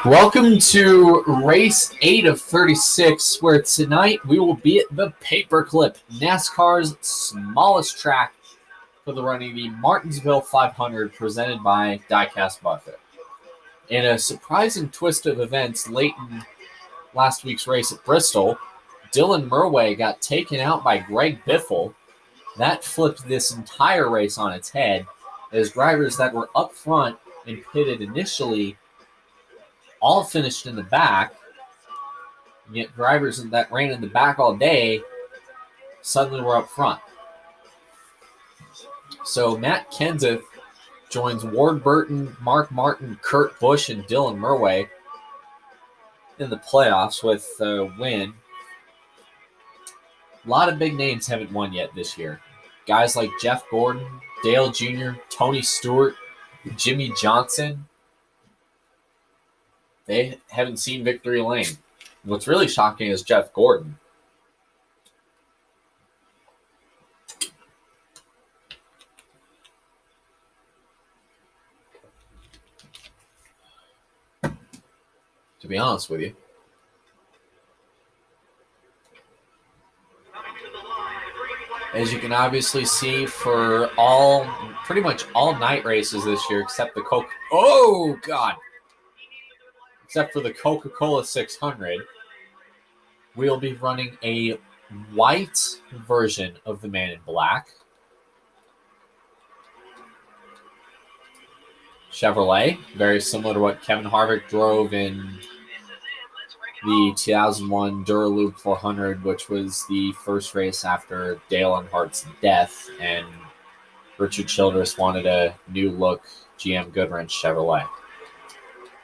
Welcome to race 8 of 36, where tonight we will be at the Paperclip, NASCAR's smallest track for the running the Martinsville 500, presented by DiecastBuffett. In a surprising twist of events late in last week's race at Bristol, Dylan Murway got taken out by Greg Biffle. That flipped this entire race on its head, as drivers that were up front and pitted initially all finished in the back, yet drivers that ran in the back all day suddenly were up front. So Matt Kenseth joins Ward Burton, Mark Martin, Kurt Busch, and Dylan Murway in the playoffs with a win. A lot of big names haven't won yet this year. Guys like Jeff Gordon, Dale Jr., Tony Stewart, Jimmy Johnson, they haven't seen victory lane. What's really shocking is Jeff Gordon. To be honest with you. As you can obviously see, for pretty much all night races this year, except the except for the Coca-Cola 600, we'll be running a white version of the Man in Black Chevrolet, very similar to what Kevin Harvick drove in the 2001 Duraloop 400, which was the first race after Dale Earnhardt's death, and Richard Childress wanted a new look GM Goodwrench Chevrolet.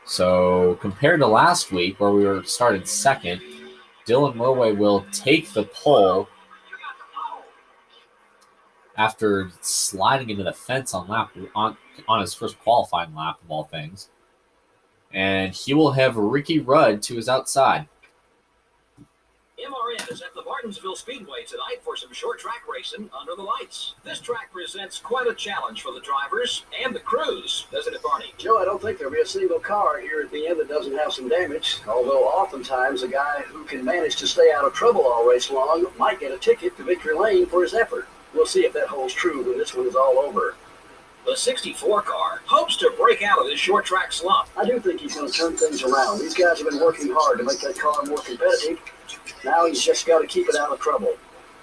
So compared to last week, where we were started second, Dylan Murway will take the pole after sliding into the fence on his first qualifying lap of all things. And he will have Ricky Rudd to his outside. MRN is at the Martinsville Speedway tonight for some short track racing under the lights. This track presents quite a challenge for the drivers and the crews, doesn't it, Barney? Joe, I don't think there'll be a single car here at the end that doesn't have some damage, although oftentimes a guy who can manage to stay out of trouble all race long might get a ticket to victory lane for his effort. We'll see if that holds true when this one is all over. The 64 car hopes to break out of this short track slump. I do think he's going to turn things around. These guys have been working hard to make that car more competitive. Now he's just got to keep it out of trouble.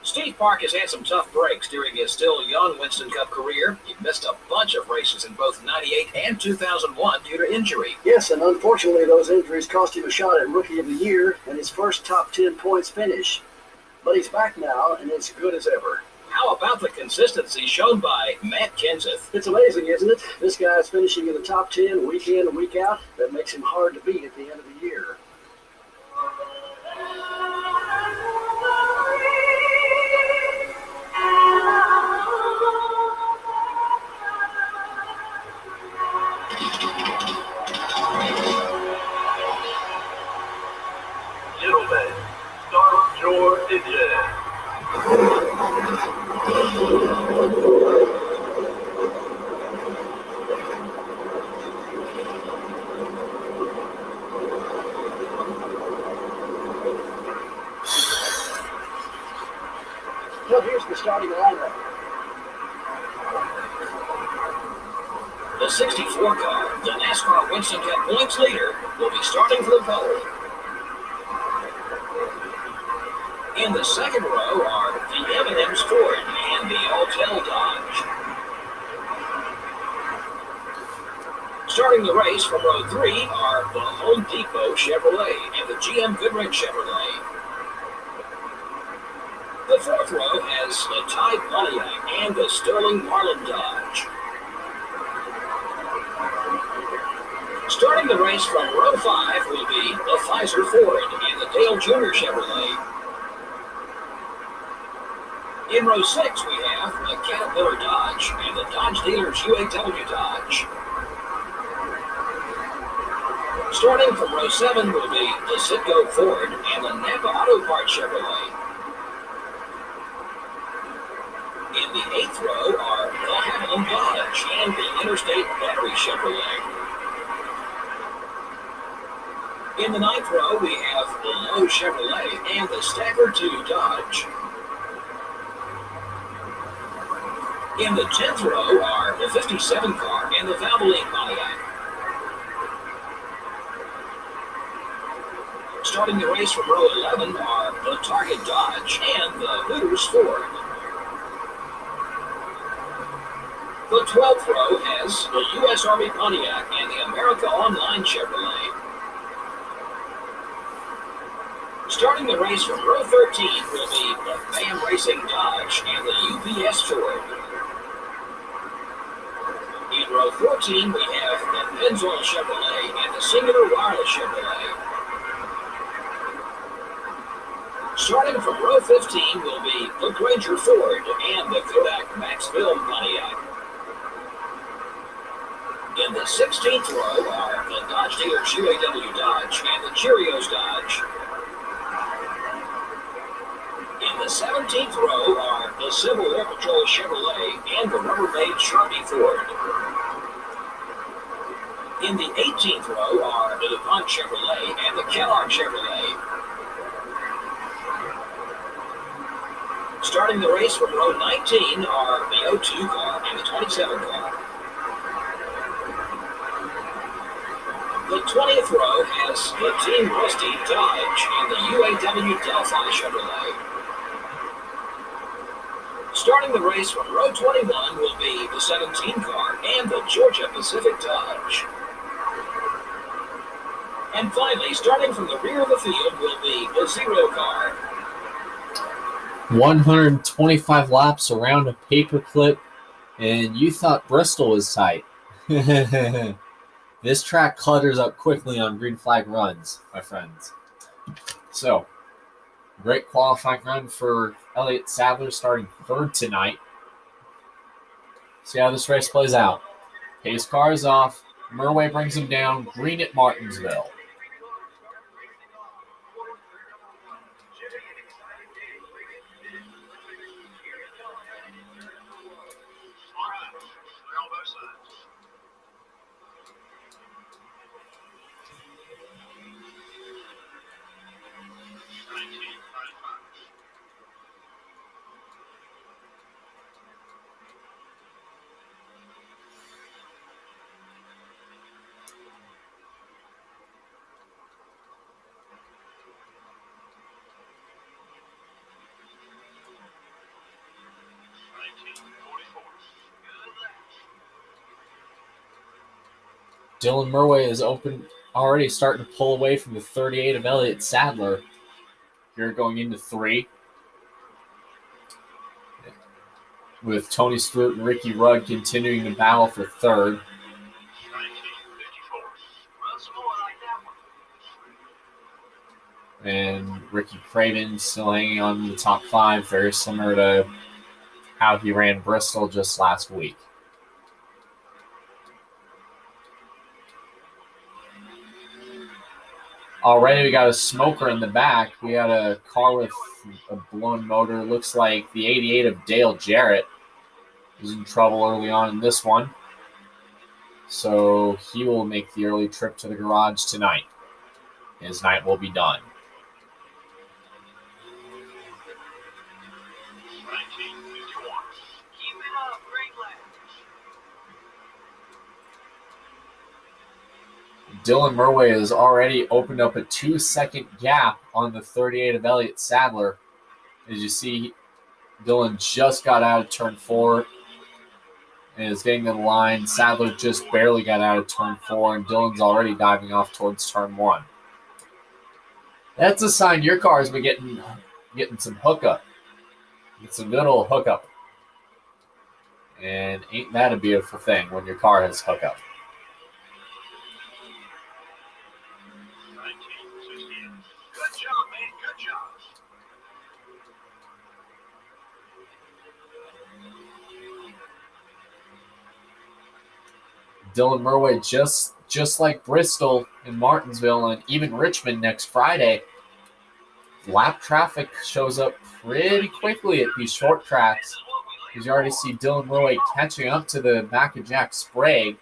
Steve Park has had some tough breaks during his still young Winston Cup career. He missed a bunch of races in both 98 and 2001 due to injury. Yes, and unfortunately those injuries cost him a shot at Rookie of the Year and his first top 10 points finish. But he's back now, and it's good as ever. How about the consistency shown by Matt Kenseth? It's amazing, isn't it? This guy's finishing in the top 10 week in and week out. That makes him hard to beat at the end of the year. Gentlemen, start your engine. Well, here's the starting lineup. The 64 car, the NASCAR Winston Cup points leader, will be starting for the pole. In the second row are the M&M's Ford and the Autel Dodge. Starting the race from row 3 are the Home Depot Chevrolet and the GM Goodwrench Chevrolet. The fourth row has the Tide Pontiac and the Sterling Marlin Dodge. Starting the race from row 5 will be the Pfizer Ford and the Dale Jr. Chevrolet. In row 6, we have the Caterpillar Dodge and the Dodge Dealers UAW Dodge. Starting from row 7 will be the Citgo Ford and the Napa Auto Parts Chevrolet. In the 8th row are the Haviland Dodge and the Interstate Battery Chevrolet. In the 9th row, we have the Lowe Chevrolet and the Stacker 2 Dodge. In the 10th row are the 57 car and the Valvoline Pontiac. Starting the race from row 11 are the Target Dodge and the Hooters Ford. The 12th row has the U.S. Army Pontiac and the America Online Chevrolet. Starting the race from row 13 will be the BAM Racing Dodge and the UPS Ford. In row 14, we have the Pennzoil Chevrolet and the Singular Wireless Chevrolet. Starting from row 15 will be the Granger Ford and the Kodak Maxville Pontiac. In the 16th row are the Dodge dealers UAW Dodge and the Cheerios Dodge. In the 17th row are the Civil War Patrol Chevrolet and the Rubbermaid Sharpie Ford. In the 18th row are the DuPont Chevrolet and the Kellogg Chevrolet. Starting the race from row 19 are the 02 car and the 27 car. The 20th row has the Team Rusty Dodge and the UAW Delphi Chevrolet. Starting the race from row 21 will be the 17 car and the Georgia Pacific Dodge. And finally, starting from the rear of the field will be the 0 car. 125 laps around a paperclip, and you thought Bristol was tight. This track clutters up quickly on green flag runs, my friends. So, great qualifying run for Elliott Sadler, starting third tonight. See how this race plays out. Pace car is off. Murway brings him down. Green at Martinsville. Dylan Murway is already starting to pull away from the 38 of Elliott Sadler. Here going into 3. With Tony Stewart and Ricky Rudd continuing to battle for third. And Ricky Craven still hanging on in the top 5, very similar to how he ran Bristol just last week. Already we got a smoker in the back. We got a car with a blown motor. Looks like the 88 of Dale Jarrett was in trouble early on in this one. So he will make the early trip to the garage tonight. His night will be done. Dylan Murway has already opened up a 2-second gap on the 38 of Elliott Sadler. As you see, Dylan just got out of turn 4 and is getting to the line. Sadler just barely got out of turn 4, and Dylan's already diving off towards turn 1. That's a sign your car's been getting some hookup. It's a good old hookup. And ain't that a beautiful thing when your car has hookup? Dylan Murway, just like Bristol and Martinsville and even Richmond next Friday, lap traffic shows up pretty quickly at these short tracks. Because you already see Dylan Murway catching up to the back of Jack Sprague.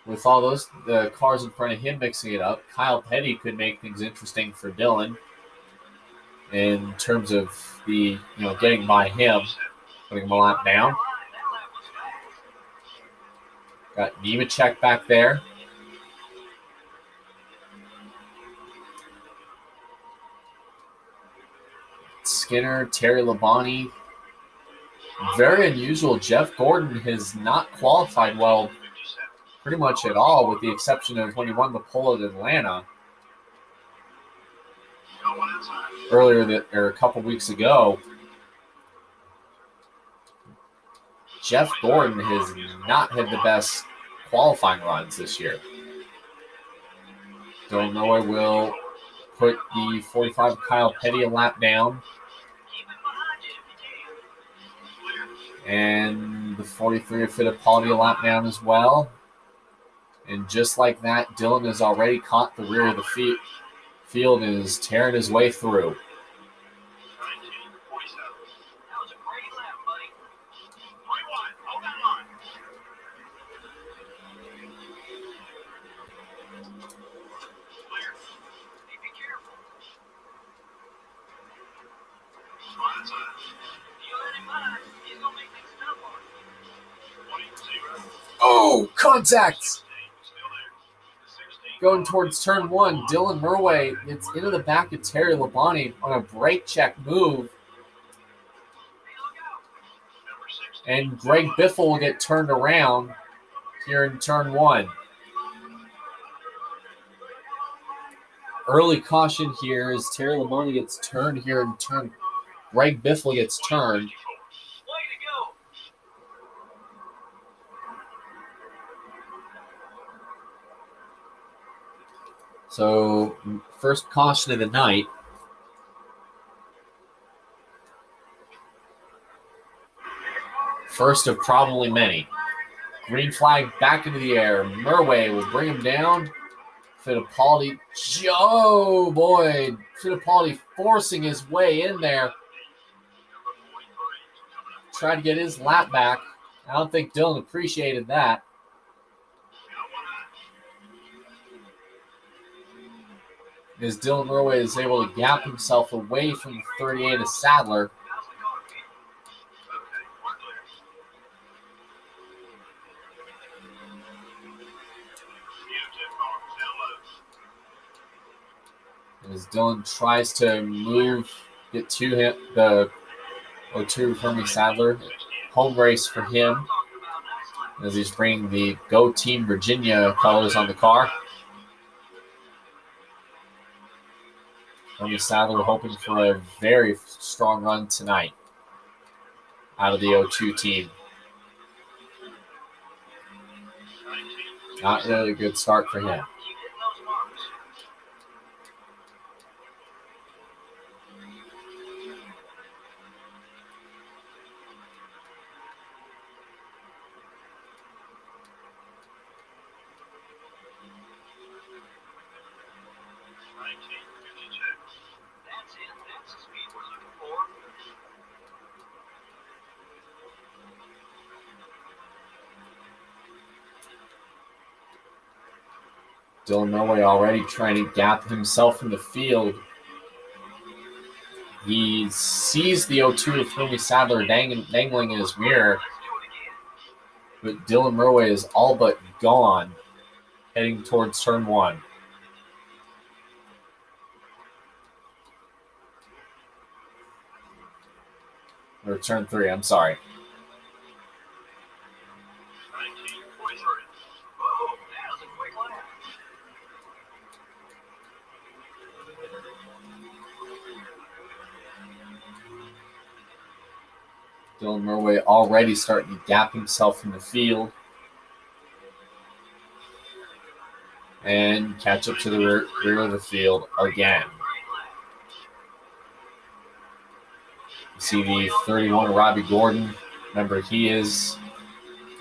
with all the cars in front of him mixing it up, Kyle Petty could make things interesting for Dylan in terms of the getting by him, putting him a lap down. Got Nemechek back there. Skinner, Terry Labonte. Very unusual. Jeff Gordon has not qualified well pretty much at all, with the exception of when he won the pole at Atlanta a couple weeks ago. Jeff Gordon has not had the best qualifying runs this year. Illinois will put the 45 Kyle Petty a lap down. And the 43 of Fittipaldi a lap down as well. And just like that, Dylan has already caught the rear of the field and is tearing his way through. Oh, contact! Going towards turn one, Dylan Murway gets into the back of Terry Labonte on a brake check move. And Greg Biffle will get turned around here in turn one. Early caution here as Terry Labonte gets turned here in turn. Greg Biffle gets turned. So, first caution of the night. First of probably many. Green flag back into the air. Murway will bring him down. Fittipaldi. Oh, boy. Fittipaldi forcing his way in there. Tried to get his lap back. I don't think Dylan appreciated that. As Dylan Murway is able to gap himself away from the 38 of Sadler. As Dylan tries to get to him, the 02 Hermie Sadler. Home race for him as he's bringing the Go Team Virginia colors on the car. Hermie Sadler hoping for a very strong run tonight out of the 02 team. Not really a good start for him. Dylan Murway already trying to gap himself in the field. He sees the 02 of Hermie Sadler dangling in his mirror. But Dylan Murway is all but gone heading towards turn one. Or turn three, I'm sorry. Dylan Murway already starting to gap himself in the field. And catch up to the rear of the field again. You see the 31 Robbie Gordon. Remember, he is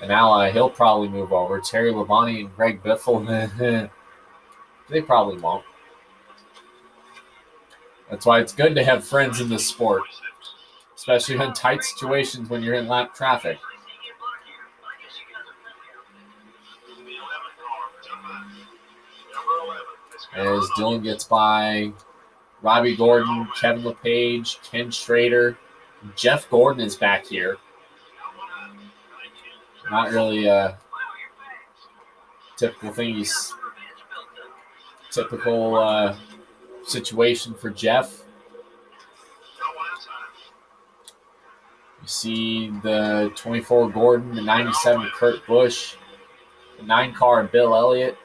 an ally. He'll probably move over. Terry Labonte and Greg Biffle, they probably won't. That's why it's good to have friends in this sport, especially in tight situations when you're in lap traffic. As Dylan gets by Robbie Gordon, Kevin LePage, Ken Schrader. Jeff Gordon is back here. Not really a typical thing. He's typical situation for Jeff. You see the 24 Gordon, the 97 Kurt Busch, the 9 car Bill Elliott.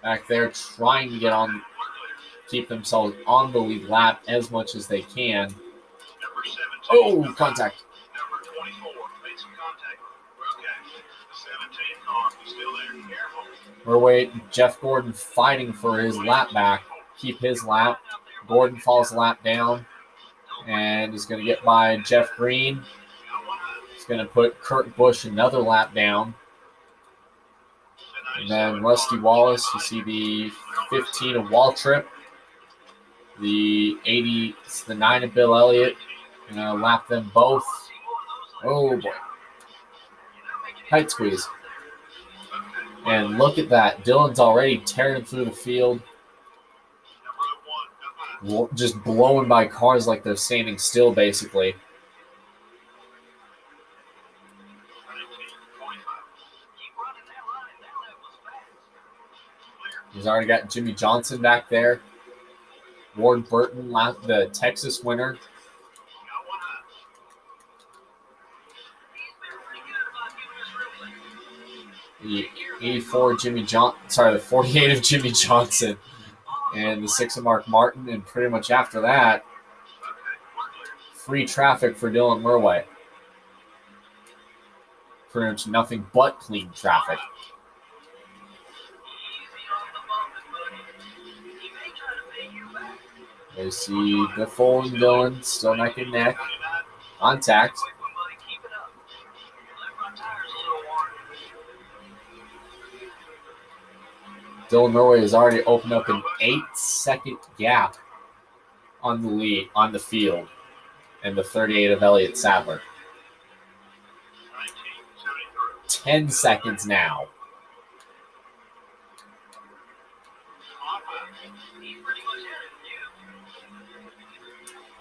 Back there trying to get on, keep themselves on the lead lap as much as they can. Oh, contact. We're waiting. Jeff Gordon fighting for his lap back. Keep his lap. Gordon falls a lap down and is going to get by Jeff Green. He's going to put Kurt Busch another lap down. And then Rusty Wallace, you see the 15 of Waltrip. The 80, the 9 of Bill Elliott. Going to lap them both. Oh, boy. Tight squeeze. And look at that. Dylan's already tearing through the field. Just blowing by cars like they're standing still, basically. He's already got Jimmy Johnson back there. Ward Burton, the Texas winner. The 84 Jimmy the 48 of Jimmy Johnson. And the 6 of Mark Martin. And pretty much after that, free traffic for Dylan Murway. Pretty much nothing but clean traffic. You see Biffle and Dylan still neck and neck. Contact. Dylan Murway has already opened up an 8-second gap on the lead, on the field, and the 38 of Elliott Sadler. 10 seconds now.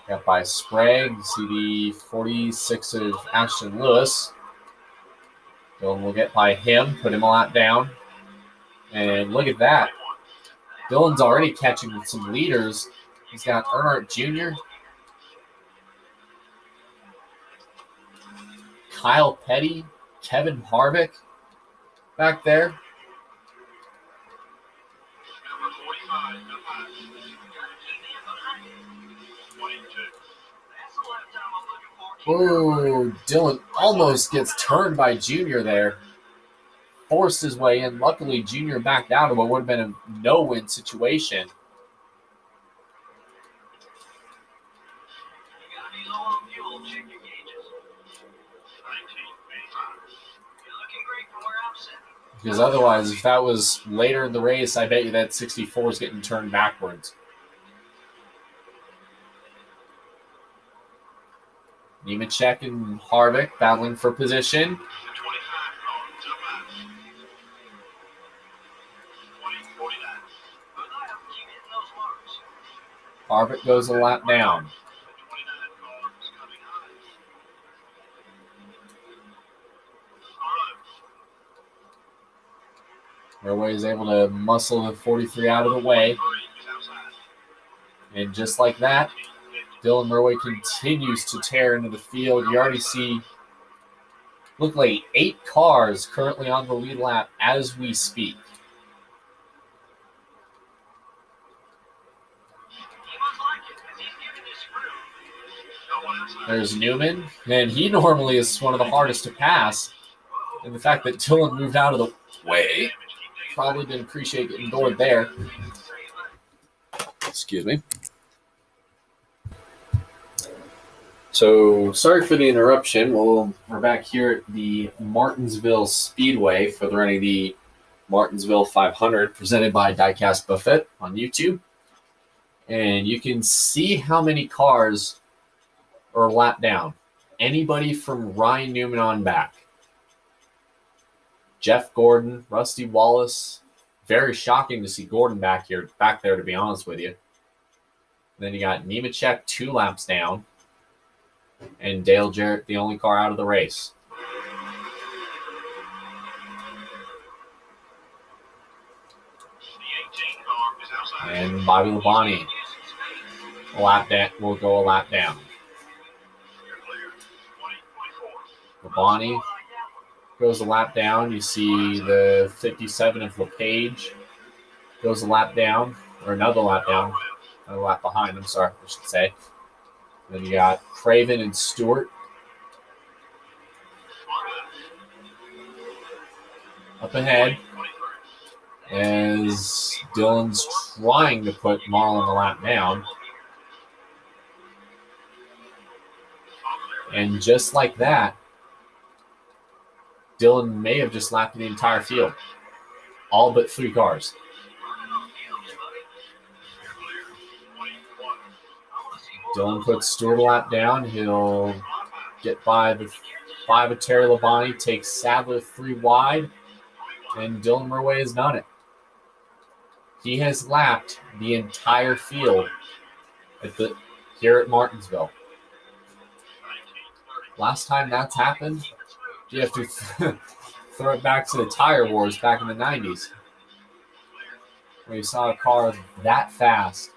Got by Sprague. You see the 46 of Ashton Lewis. Dylan will get by him, put him a lap down. And look at that. Dylan's already catching some leaders. He's got Earnhardt Jr., Kyle Petty, Kevin Harvick back there. Oh, Dylan almost gets turned by Junior there. Forced his way in. Luckily, Junior backed out of what would have been a no-win situation. Because otherwise, if that was later in the race, I bet you that 64 is getting turned backwards. Nemechek and Harvick battling for position. Harvick goes a lap down. Murway is able to muscle the 43 out of the way. And just like that, Dylan Murway continues to tear into the field. You already see, look like 8 cars currently on the lead lap as we speak. There's Newman, and he normally is one of the hardest to pass. And the fact that Dylan moved out of the way, probably didn't appreciate getting doored there. Excuse me. So, sorry for the interruption. Well, we're back here at the Martinsville Speedway for the running of the Martinsville 500, presented by DiecastBuffet on YouTube. And you can see how many cars are lap down. Anybody from Ryan Newman on back. Jeff Gordon, Rusty Wallace. Very shocking to see Gordon back there, to be honest with you. Then you got Nemechek 2 laps down. And Dale Jarrett, the only car out of the race. And Bobby Labonte will go a lap down. Labonte goes a lap down. You see the 57 of LePage goes a lap down, or another lap down. Another lap behind, I should say. Then you got Craven and Stewart. Up ahead, as Dylan's trying to put Marlon a lap down. And just like that, Dylan may have just lapped the entire field. All but 3 cars. Dylan puts Stewart a lap down. He'll get by the 5 of Terry Labonte, takes Sadler 3 wide, and Dylan Murway has done it. He has lapped the entire field here at Martinsville. Last time that's happened, you have to throw it back to the tire wars back in the 90s, where you saw a car that fast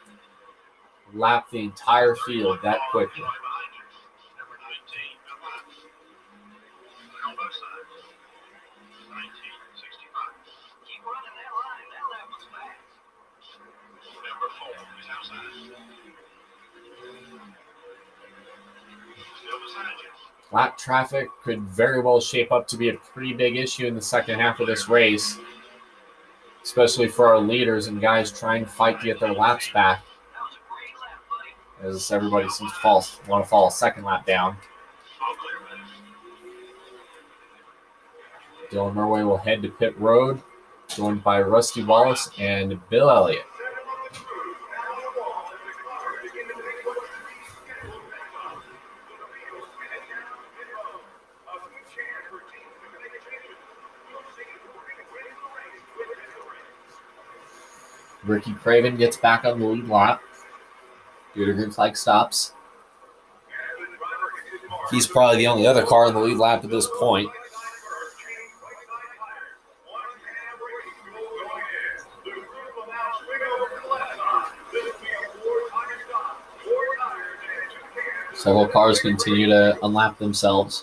lap the entire field that quickly. Lap traffic could very well shape up to be a pretty big issue in the second half of this race, especially for our leaders and guys trying to fight to get their laps back, as everybody seems to want to fall a second lap down. Dylan Murway will head to pit road, joined by Rusty Wallace and Bill Elliott. Ricky Craven gets back on the lead lap due to green flag stops. He's probably the only other car in the lead lap at this point. Several cars continue to unlap themselves.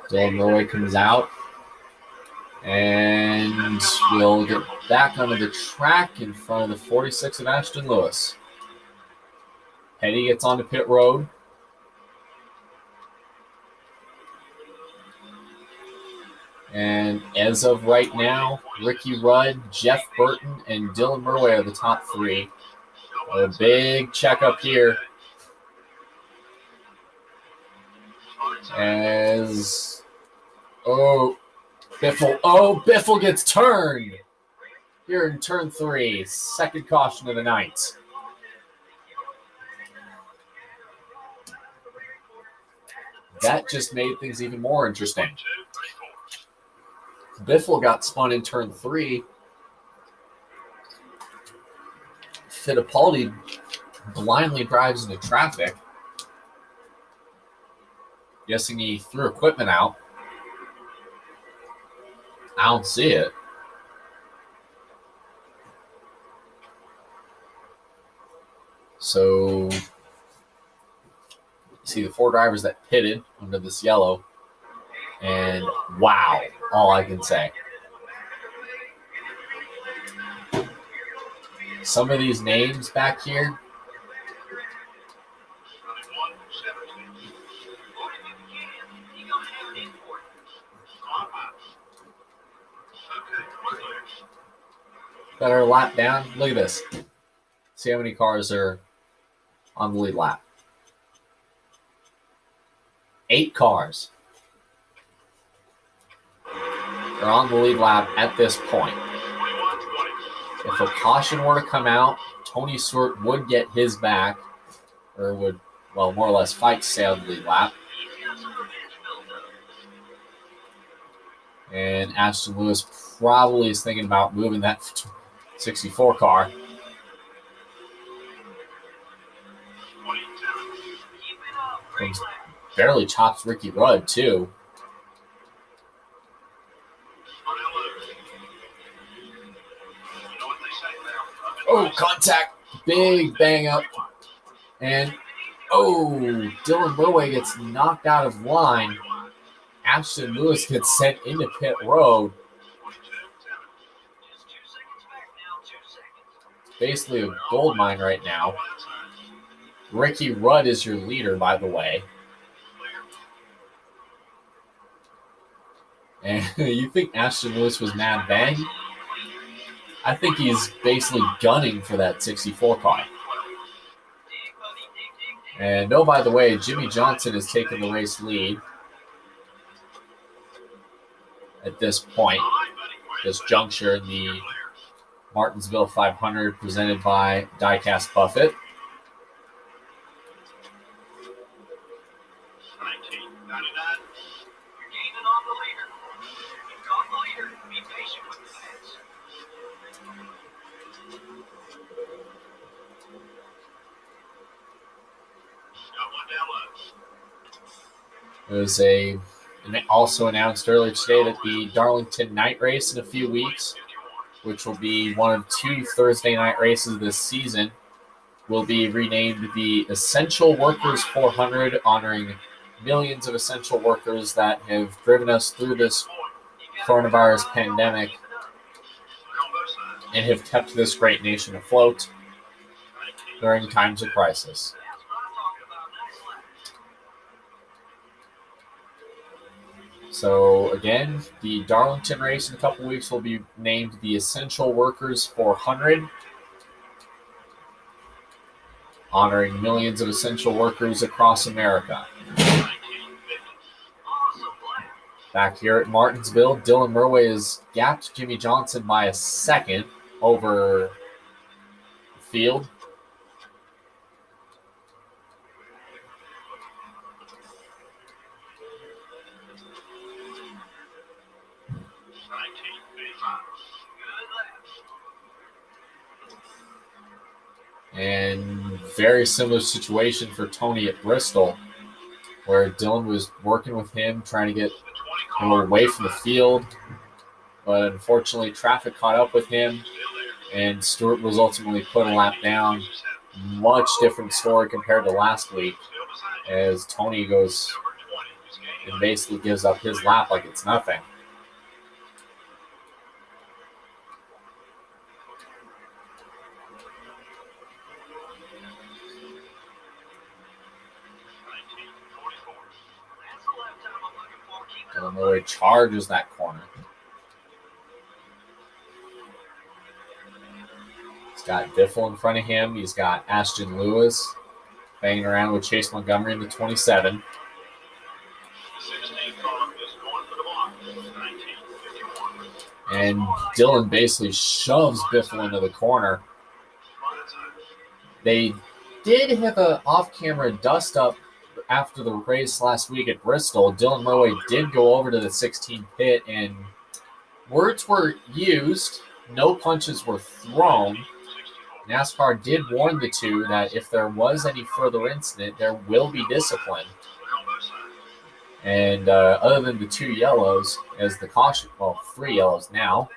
Dylan Murway comes out. And we'll get back onto the track in front of the 46 of Ashton Lewis. Petty gets onto pit road. And as of right now, Ricky Rudd, Jeff Burton, and Dylan Murway are the top 3. A big checkup here. As Biffle gets turned here in turn 3. Second caution of the night. That just made things even more interesting. Biffle got spun in turn 3. Fittipaldi blindly drives into traffic. Guessing he threw equipment out. I don't see it. So, see the 4 drivers that pitted under this yellow. And wow, all I can say. Some of these names back here. That are lap down. Look at this. See how many cars are on the lead lap. 8 cars are on the lead lap at this point. If a caution were to come out, Tony Stewart would get his back, or would, well, more or less fight to stay on the lead lap. And Ashton Lewis probably is thinking about moving that 64 car. Barely chops Ricky Rudd, too. Oh, contact. Big bang up. And, Dylan Murway gets knocked out of line. Ashton Lewis gets sent into pit road. Basically a gold mine right now. Ricky Rudd is your leader, by the way. And you think Ashton Lewis was mad bang? I think he's basically gunning for that 64 car. And by the way, Jimmy Johnson has taken the race lead at this point, this juncture in the Martinsville 500 presented by DiecastBuffett. It was also announced earlier today that the Darlington night race in a few weeks, which will be one of 2 Thursday night races this season, will be renamed the Essential Workers 400, honoring millions of essential workers that have driven us through this coronavirus pandemic and have kept this great nation afloat during times of crisis. So again, the Darlington race in a couple weeks will be named the Essential Workers 400, honoring millions of essential workers across America. Back here at Martinsville, Dylan Murway has gapped Jimmy Johnson by a second over the field. And very similar situation for Tony at Bristol, where Dylan was working with him, trying to get him away from the field. But unfortunately, traffic caught up with him, and Stewart was ultimately put a lap down. Much different story compared to last week, as Tony goes and basically gives up his lap like it's nothing. Dylan Murray charges that corner. He's got Diffel in front of him. He's got Ashton Lewis banging around with Chase Montgomery in the 27. And Dylan basically shoves Biffle into the corner. They did have an off-camera dust-up after the race last week at Bristol. Dylan Murray did go over to the 16 pit, and words were used. No punches were thrown. NASCAR did warn the two that if there was any further incident, there will be discipline. And other than the 2 yellows as the caution, 3 yellows now.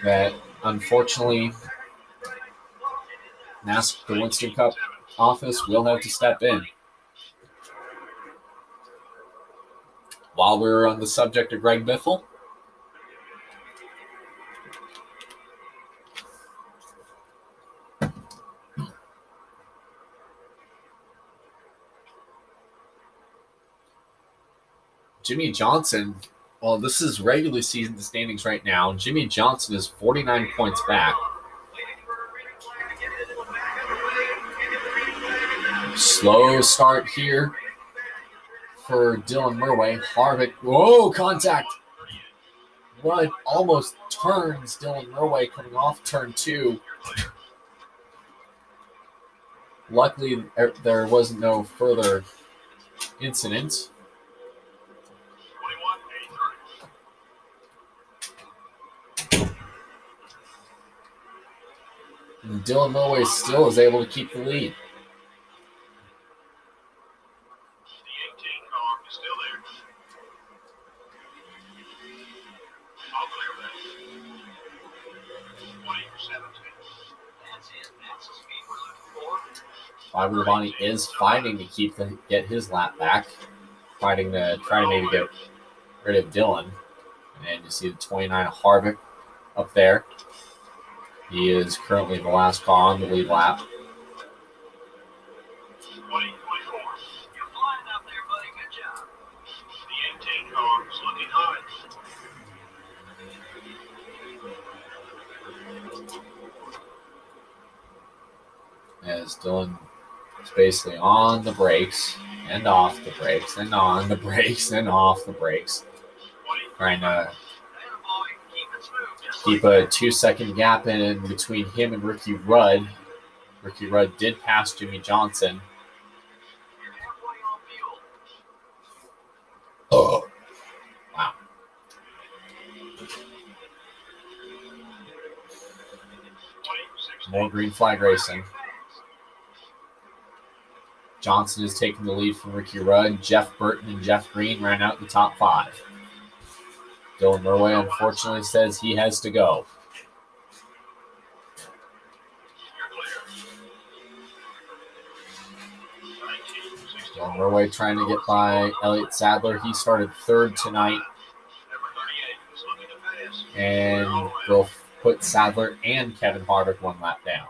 That unfortunately, the Winston Cup office will have to step in. While we're on the subject of Greg Biffle, Jimmy Johnson, well, this is regular season standings right now. Jimmy Johnson is 49 points back. Slow start here for Dylan Murway. Harvick, contact. Rudd almost turns Dylan Murway coming off turn 2. Luckily, there wasn't no further incident. 21-83. And Dylan Mulway still is able to keep the lead. The 18 car is still there. I'll clear that. 20-17. That's it. That's the speed we're looking for. Fiber Labonte is fighting to get his lap back, fighting to try to maybe get rid of Dylan. And you see the 29 of Harvick up there. He is currently the last car on the lead lap. 20-24. You're flying out there, buddy. Good job. The 18 car is looking hot. As Dylan is basically on the brakes and off the brakes and on the brakes and off the brakes, trying to keep a 2-second gap in between him and Ricky Rudd. Ricky Rudd did pass Jimmy Johnson. You're halfway on fuel. Oh, wow. More green flag racing. Johnson is taking the lead from Ricky Rudd. Jeff Burton and Jeff Green ran out in the top 5. Dylan Mulway unfortunately says he has to go. Dylan Mulway trying to get by Elliott Sadler. He started 3rd tonight. And will put Sadler and Kevin Harvick 1 lap down.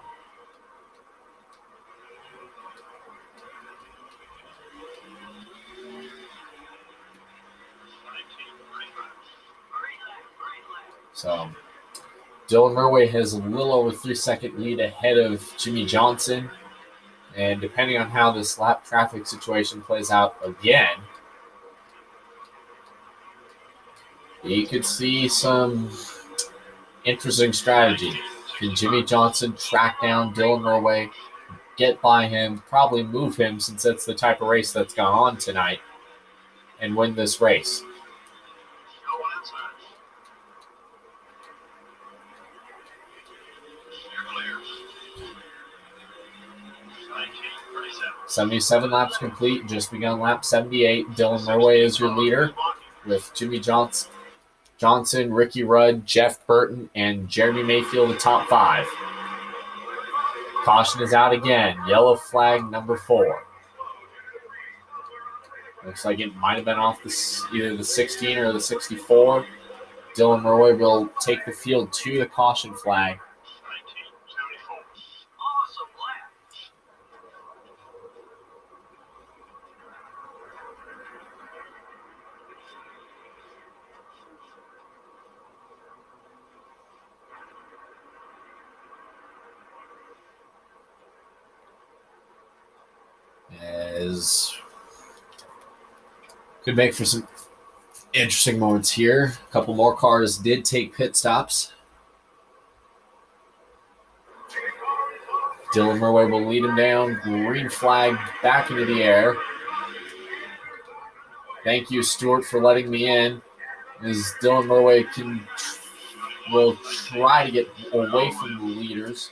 So Dylan Mulway has a little over 3-second lead ahead of Jimmy Johnson. And depending on how this lap traffic situation plays out again, you could see some interesting strategy. Can Jimmy Johnson track down Dylan Mulway, get by him, probably move him since that's the type of race that's gone on tonight, and win this race? 77 laps complete, just begun lap 78. Dylan Mulway is your leader with Jimmy Johnson, Ricky Rudd, Jeff Burton, and Jeremy Mayfield, the top 5. Caution is out again. Yellow flag number 4. Looks like it might have been off either the 16 or the 64. Dylan Mulway will take the field to the caution flag. Could make for some interesting moments here. A couple more cars did take pit stops. Dylan Mulway will lead him down. Green flag back into the air. Thank you, Stuart, for letting me in. As Dylan Mulway will try to get away from the leaders,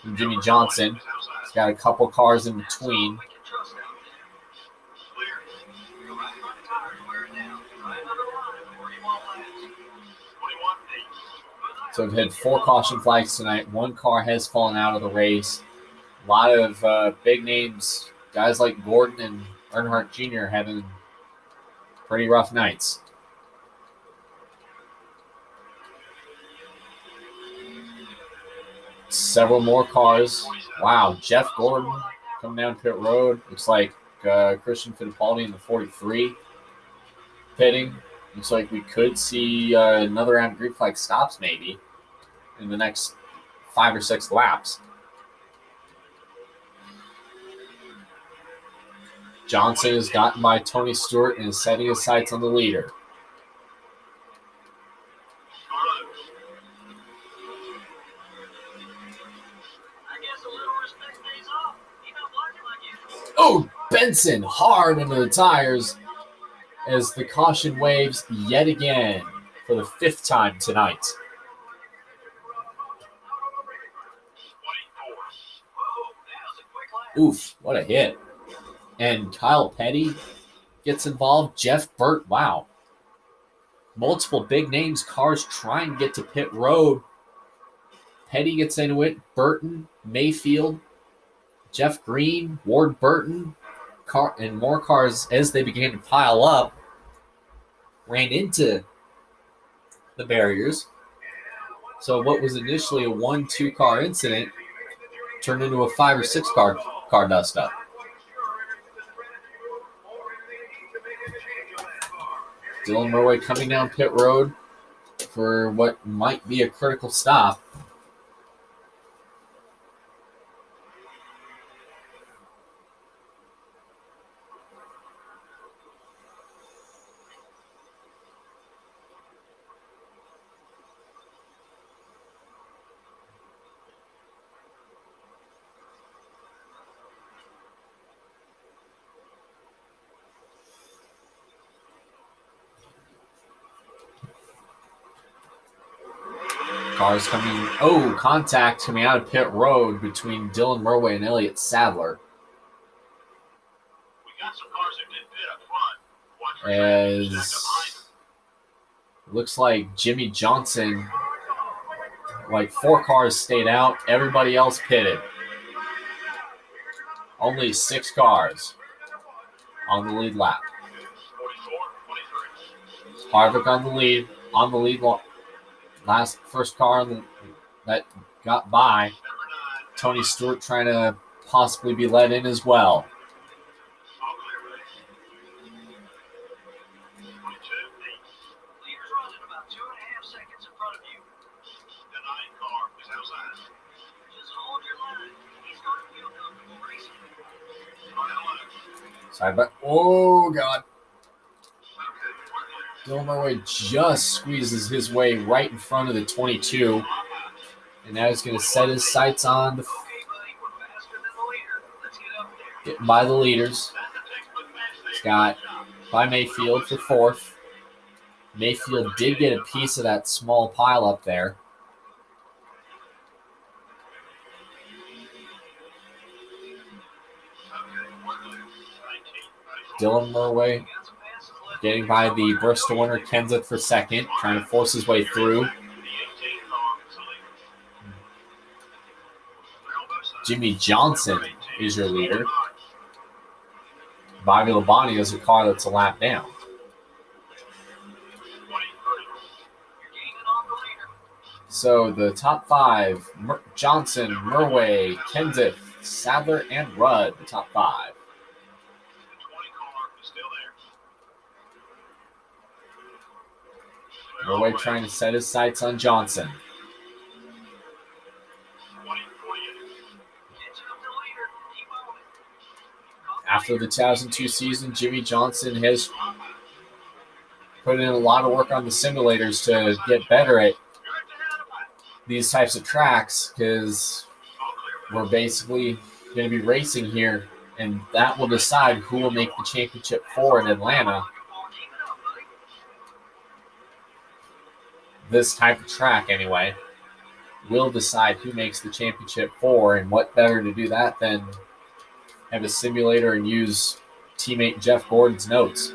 from Jimmy Johnson. He's got a couple cars in between. So we've had 4 caution flags tonight. 1 car has fallen out of the race. A lot of big names, guys like Gordon and Earnhardt Jr. having pretty rough nights. Several more cars. Wow, Jeff Gordon coming down pit road. Looks like Christian Fittipaldi in the 43 pitting. Looks like we could see another round of green flag stops maybe in the next 5 or 6 laps. Johnson is gotten by Tony Stewart and is setting his sights on the leader. I guess a little respect pays off. You know what? Oh, Benson hard into the tires as the caution waves yet again for the 5th time tonight. 24. Oof, what a hit. And Kyle Petty gets involved. Jeff Burt, wow. Multiple big names, cars trying to get to pit road. Petty gets into it. Burton, Mayfield, Jeff Green, Ward Burton, and more cars as they began to pile up ran into the barriers. So what was initially a 1-2 car incident turned into a 5 or 6 car dust up. Dylan Murray coming down pit road for what might be a critical stop. Cars coming, contact coming out of pit road between Dylan Murray and Elliott Sadler. We got some cars that did pit up front. Watch for traffic to stack up As looks like Jimmy Johnson, like 4 cars stayed out, everybody else pitted. Only 6 cars on the lead lap. 44, 23. Harvick on the lead first car that got by. Tony Stewart trying to possibly be let in as well. All clear race. 22. Leaders running about 2.5 seconds in front of you. The 9 car is outside. Just hold your line. He's going to feel comfortable racing. Right left. Side by. Oh, God. Okay, Dylan Murray just squeezes his way right in front of the 22. And now he's going to set his sights on Okay, buddy, we're faster than the leader. Let's get up there. getting by the leaders. He's got by Mayfield for 4th. Mayfield did get a piece of that small pile up there. Dylan Murray getting by the Bristol winner Kenseth for 2nd, trying to force his way through. Jimmy Johnson is your leader. Bobby Labonte is a car that's a lap down. So the top 5, Johnson, Murray, Kenseth, Sadler, and Rudd, the top 5. Murray trying to set his sights on Johnson. After the 2002 season, Jimmy Johnson has put in a lot of work on the simulators to get better at these types of tracks because we're basically going to be racing here, and that will decide who will make the championship 4 in Atlanta. This type of track, anyway, will decide who makes the championship 4, and what better to do that than have a simulator and use teammate Jeff Gordon's notes.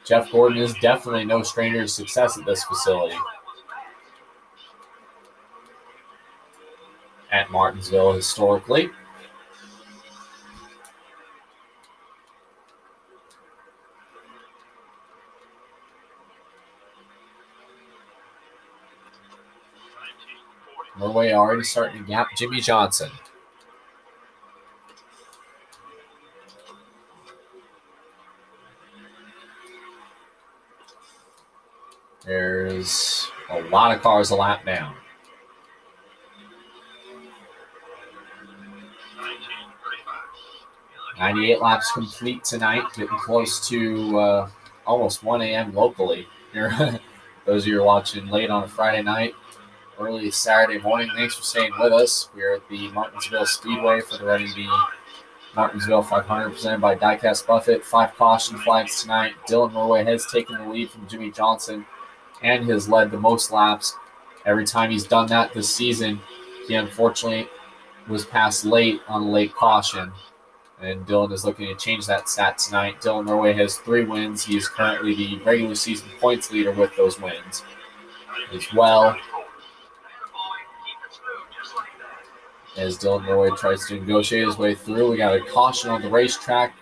Jeff Gordon is definitely no stranger to success at this facility. At Martinsville historically. Murray already starting to gap Jimmy Johnson. There's a lot of cars a lap down. 98 laps complete tonight, getting close to almost 1 a.m. locally. Here, those of you who are watching late on a Friday night, early Saturday morning, thanks for staying with us. We're at the Martinsville Speedway for the running the Martinsville 500 presented by DiecastBuffett. 5 caution flags tonight. Dylan Norway has taken the lead from Jimmy Johnson and has led the most laps. Every time he's done that this season, he unfortunately was passed late on a late caution. And Dylan is looking to change that stat tonight. Dylan Norway has 3 wins. He is currently the regular season points leader with those wins as well. As Dylan Norway tries to negotiate his way through, we got a caution on the racetrack.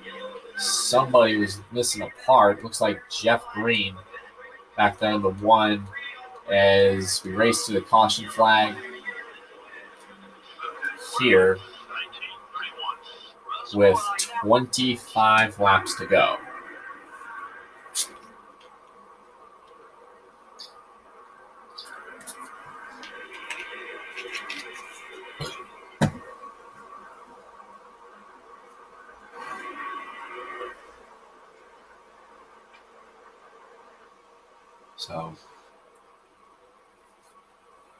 Somebody was missing a part. Looks like Jeff Green back there in the 1 as we race to the caution flag here with 25 laps to go. So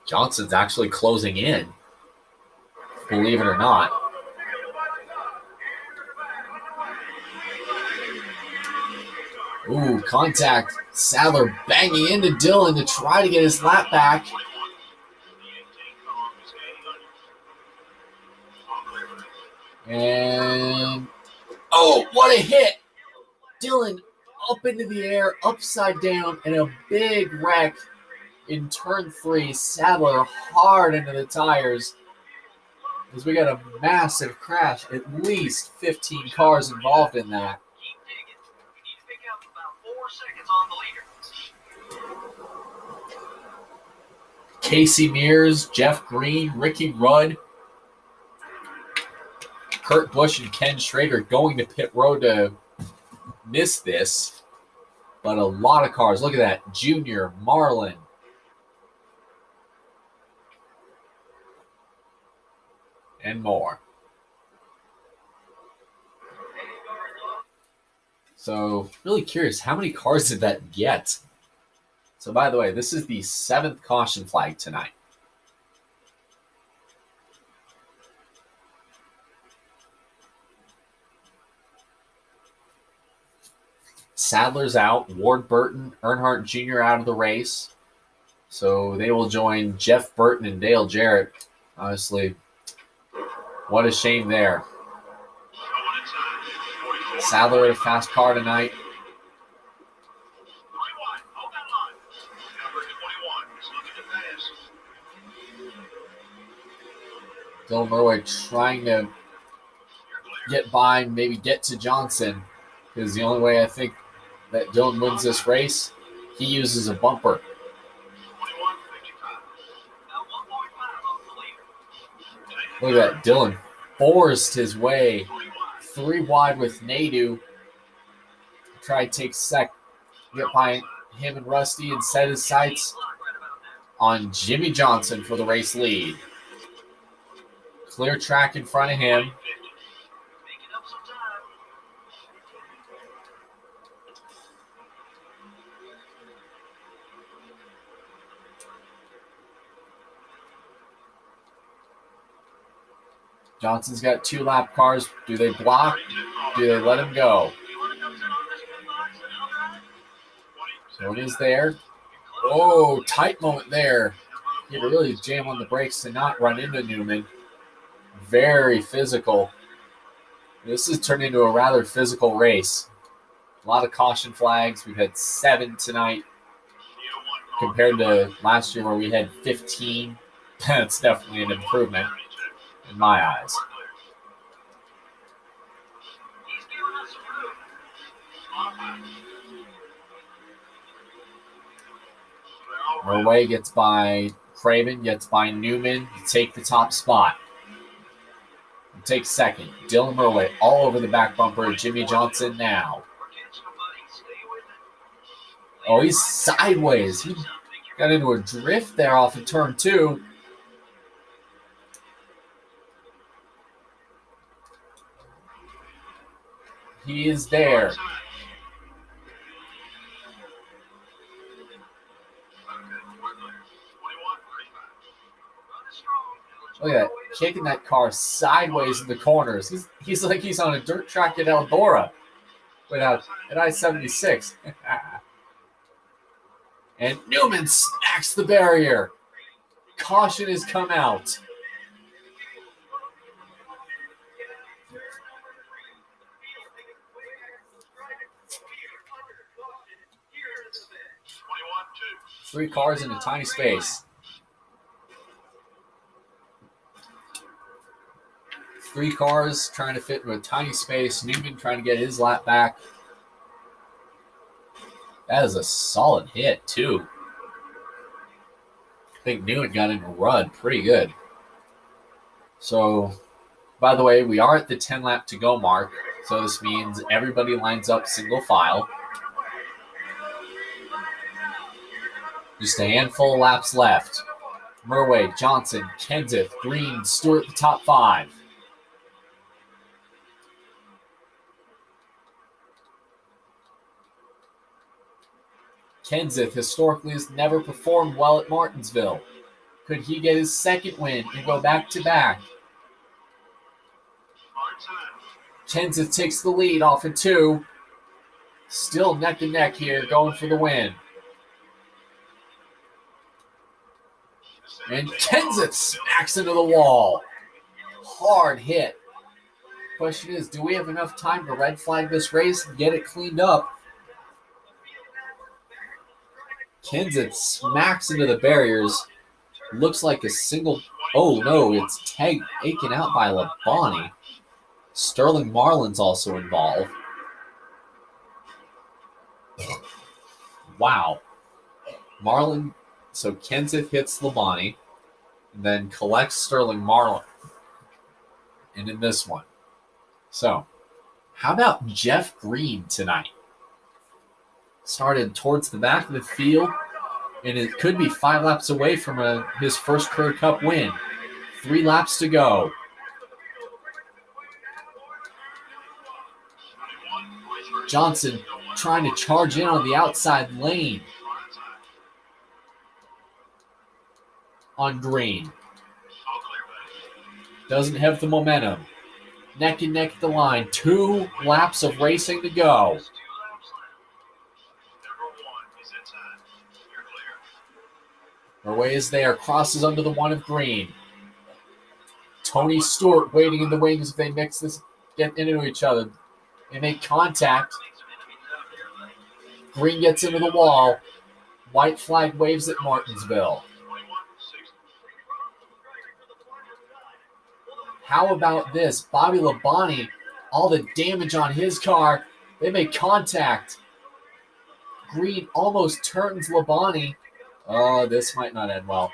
Johnson's actually closing in, believe it or not. Ooh, contact. Sadler banging into Dylan to try to get his lap back. And, oh, what a hit. Dylan up into the air, upside down, and a big wreck in turn 3. Sadler hard into the tires as we got a massive crash. At least 15 cars involved in that. Casey Mears, Jeff Green, Ricky Rudd, Kurt Busch, and Ken Schrader going to pit road to miss this. But a lot of cars. Look at that. Junior, Marlin. And more. So, really curious, how many cars did that get? So, by the way, this is the 7th caution flag tonight. Sadler's out. Ward Burton, Earnhardt Jr. out of the race. So, they will join Jeff Burton and Dale Jarrett. Honestly, what a shame there. Sadler in a fast car tonight. Dylan Norway trying to get by, maybe get to Johnson, because the only way I think that Dylan wins this race, he uses a bumper. Look at that. Dylan forced his way 3 wide with Nadu. Tried to take get by him and Rusty and set his sights on Jimmy Johnson for the race lead. Clear track in front of him. Johnson's got 2 lap cars. Do they block? Do they let him go? So it is there. Oh, tight moment there. He had to really jam on the brakes to not run into Newman. Very physical. This has turned into a rather physical race. A lot of caution flags. We've had 7 tonight compared to last year where we had 15. That's definitely an improvement in my eyes. Norway gets by Craven, gets by Newman to take the top spot. Take second. Dylan Norway all over the back bumper. Jimmy Johnson now. Oh, he's sideways. He got into a drift there off of turn 2. He is there. Look at that, kicking that car sideways in the corners. He's like he's on a dirt track at Eldora without an I-76. And Newman smacks the barrier. Caution has come out. Three cars in a tiny space. Three cars trying to fit into a tiny space. Newman trying to get his lap back. That is a solid hit, too. I think Newman got in a run pretty good. So, by the way, we are at the 10 lap to go mark. So this means everybody lines up single file. Just a handful of laps left. Murway, Johnson, Kenseth, Green, Stewart, the top five. Kenseth historically has never performed well at Martinsville. Could he get his second win and go back-to-back? Kenseth takes the lead off of 2. Still neck and neck here, going for the win. And Kenseth smacks into the wall. Hard hit. Question is, do we have enough time to red flag this race and get it cleaned up? Kenseth smacks into the barriers. Looks like a single... Oh, no, it's taken out by Labonte. Sterling Marlin's also involved. Wow. Marlin... So Kenseth hits Labonte, and then collects Sterling Marlin. And in this one. So, how about Jeff Green tonight? Started towards the back of the field, and it could be 5 laps away from his first Career Cup win. 3 laps to go. Johnson trying to charge in on the outside lane. On Green. Doesn't have the momentum. Neck and neck at the line. 2 laps of racing to go. Murway is there. Crosses under the 1 of Green. Tony Stewart waiting in the wings if they mix this, get into each other. They make contact. Green gets into the wall. White flag waves at Martinsville. How about this? Bobby Labonte, all the damage on his car. They make contact. Green almost turns Labonte. Oh, this might not end well.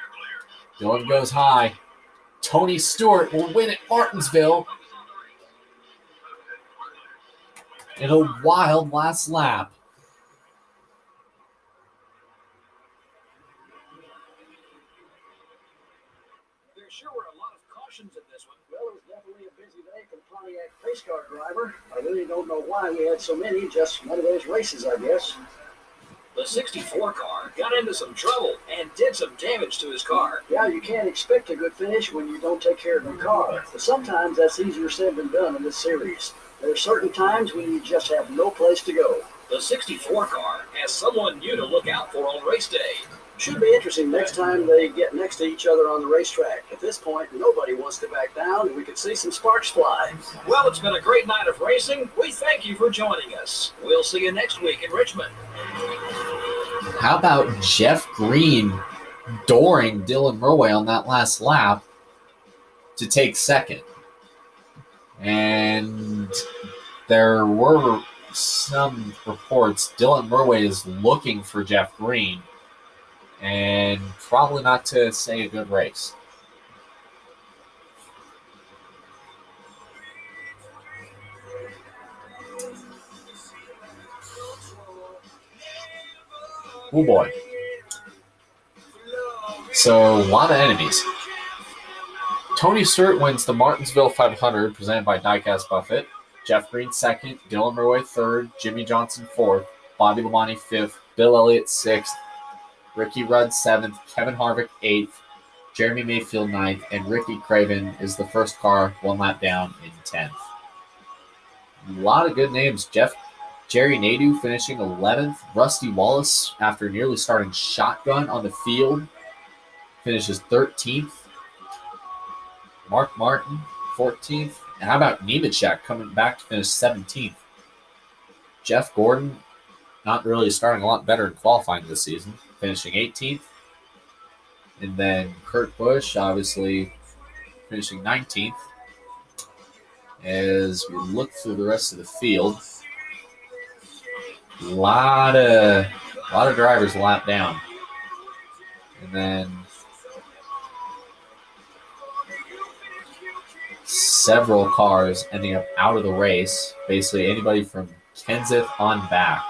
Dylan goes high. Tony Stewart will win at Martinsville in a wild last lap. There sure were a lot of cautions in this one. Well, it was definitely a busy day for the Pontiac pace car driver. I really don't know why we had so many. Just one of those races, I guess. The 64 car got into some trouble and did some damage to his car. Yeah, you can't expect a good finish when you don't take care of your car. But sometimes that's easier said than done in this series. There are certain times when you just have no place to go. The 64 car has someone new to look out for on race day. Should be interesting next time they get next to each other on the racetrack. At this point, nobody wants to back down, and we could see some sparks fly. Well, it's been a great night of racing. We thank you for joining us. We'll see you next week in Richmond. How about Jeff Green dooring Dylan Murway on that last lap to take second? And there were some reports Dylan Murway is looking for Jeff Green, and probably not to say a good race. Oh boy. So, a lot of enemies. Tony Stewart wins the Martinsville 500 presented by DiecastBuffett. Jeff Green second, Dylan Murway third, Jimmy Johnson fourth, Bobby Labonte fifth, Bill Elliott sixth, Ricky Rudd seventh, Kevin Harvick eighth, Jeremy Mayfield 9th, and Ricky Craven is the first car 1 lap down in 10th. A lot of good names. Jerry Nadeau finishing 11th. Rusty Wallace, after nearly starting shotgun on the field, finishes 13th. Mark Martin, 14th. And how about Nemechek coming back to finish 17th? Jeff Gordon, not really starting a lot better in qualifying this season, finishing 18th. And then Kurt Busch, obviously, finishing 19th. As we look through the rest of the field, a lot of drivers lap down. And then several cars ending up out of the race. Basically anybody from Kenseth on back.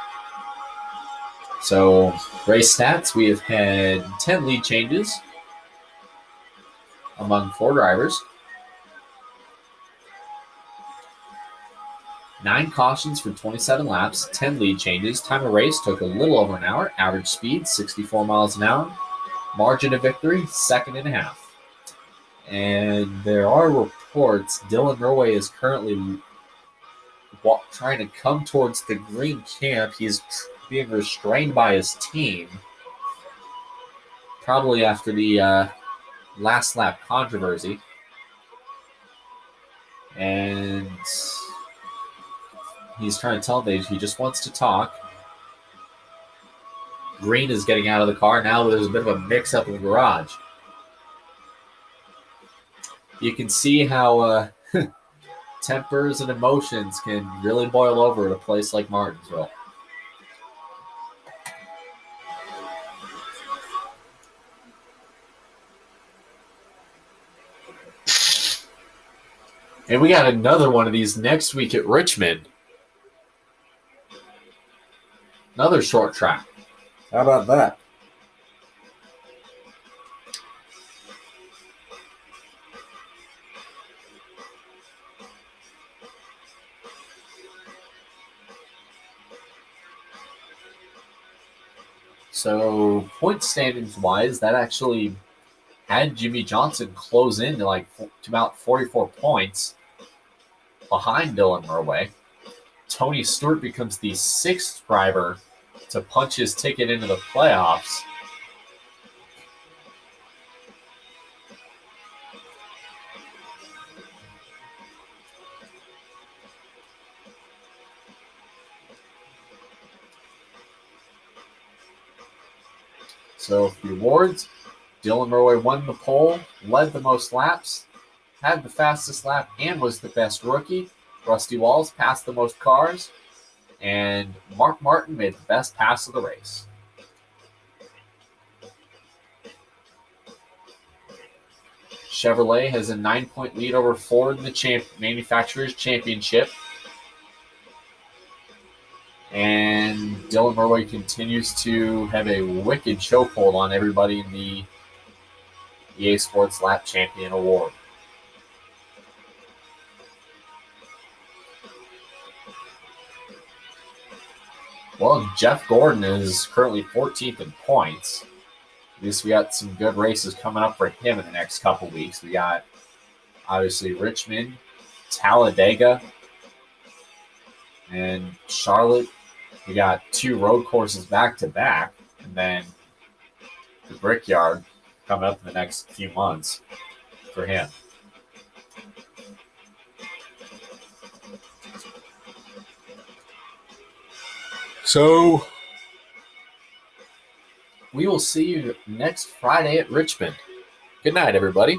So race stats, we have had 10 lead changes among 4 drivers. 9 cautions for 27 laps, 10 lead changes. Time of race took a little over an hour. Average speed, 64 miles an hour. Margin of victory, 2.5 seconds. And there are reports Dylan Murway is currently trying to come towards the green camp. He's being restrained by his team, probably after the last lap controversy. And he's trying to tell them he just wants to talk. Green is getting out of the car. Now there's a bit of a mix-up in the garage. You can see how tempers and emotions can really boil over at a place like Martinsville. And we got another one of these next week at Richmond. Another short track. How about that? So point standings wise, that actually had Jimmy Johnson close in to about 44 points behind Dylan Murway. Tony Stewart becomes the 6th driver to punch his ticket into the playoffs. So for the awards, Dylan Murway won the pole, led the most laps, had the fastest lap, and was the best rookie. Rusty Wallace passed the most cars, and Mark Martin made the best pass of the race. Chevrolet has a 9-point lead over Ford in the Manufacturers' Championship. And Dylan Murway continues to have a wicked chokehold on everybody in the EA Sports Lap Champion Award. Well, Jeff Gordon is currently 14th in points. At least we got some good races coming up for him in the next couple weeks. We got, obviously, Richmond, Talladega, and Charlotte. We got 2 road courses back-to-back, and then the Brickyard coming up in the next few months for him. So we will see you next Friday at Richmond. Good night, everybody.